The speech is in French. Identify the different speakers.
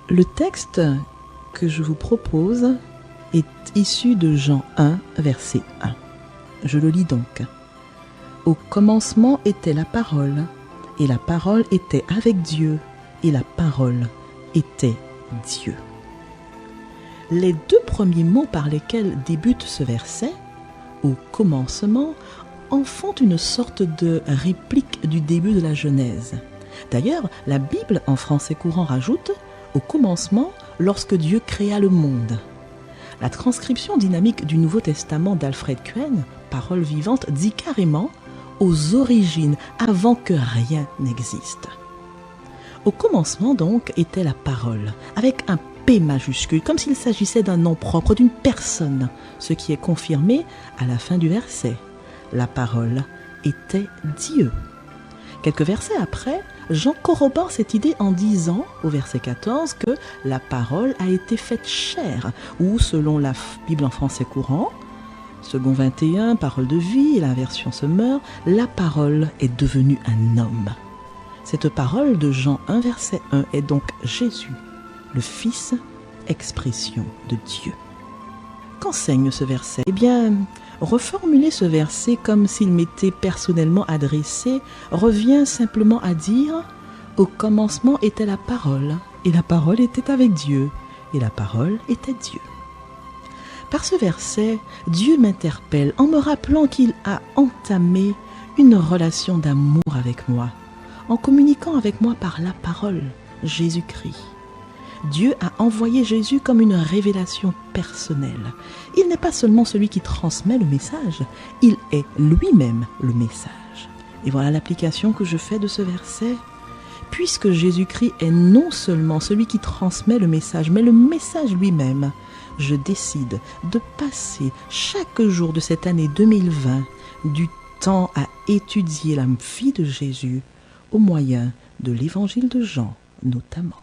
Speaker 1: Le texte que je vous propose est issu de Jean 1, verset 1. Je le lis donc. « Au commencement était la parole, et la parole était avec Dieu, et la parole était Dieu. » Les deux premiers mots par lesquels débute ce verset, « au commencement », en font une sorte de réplique du début de la Genèse. D'ailleurs, la Bible en français courant rajoute « au commencement, lorsque Dieu créa le monde ». La transcription dynamique du Nouveau Testament d'Alfred Cohen, Parole vivante, dit carrément « aux origines, avant que rien n'existe ». Au commencement donc était la parole, avec un P majuscule, comme s'il s'agissait d'un nom propre, d'une personne, ce qui est confirmé à la fin du verset. La parole était Dieu. Quelques versets après, Jean corrobore cette idée en disant, au verset 14, que la parole a été faite chair, ou selon la Bible en français courant, second 21, parole de vie, et la version Semeur, la parole est devenue un homme. Cette parole de Jean 1, verset 1 est donc Jésus, le Fils, expression de Dieu. Qu'enseigne ce verset ? Eh bien, reformuler ce verset comme s'il m'était personnellement adressé revient simplement à dire « Au commencement était la parole, et la parole était avec Dieu, et la parole était Dieu. » Par ce verset, Dieu m'interpelle en me rappelant qu'il a entamé une relation d'amour avec moi, en communiquant avec moi par la parole, Jésus-Christ. Dieu a envoyé Jésus comme une révélation personnelle. Il n'est pas seulement celui qui transmet le message, il est lui-même le message. Et voilà l'application que je fais de ce verset. Puisque Jésus-Christ est non seulement celui qui transmet le message, mais le message lui-même, je décide de passer chaque jour de cette année 2020 du temps à étudier la vie de Jésus au moyen de l'évangile de Jean notamment.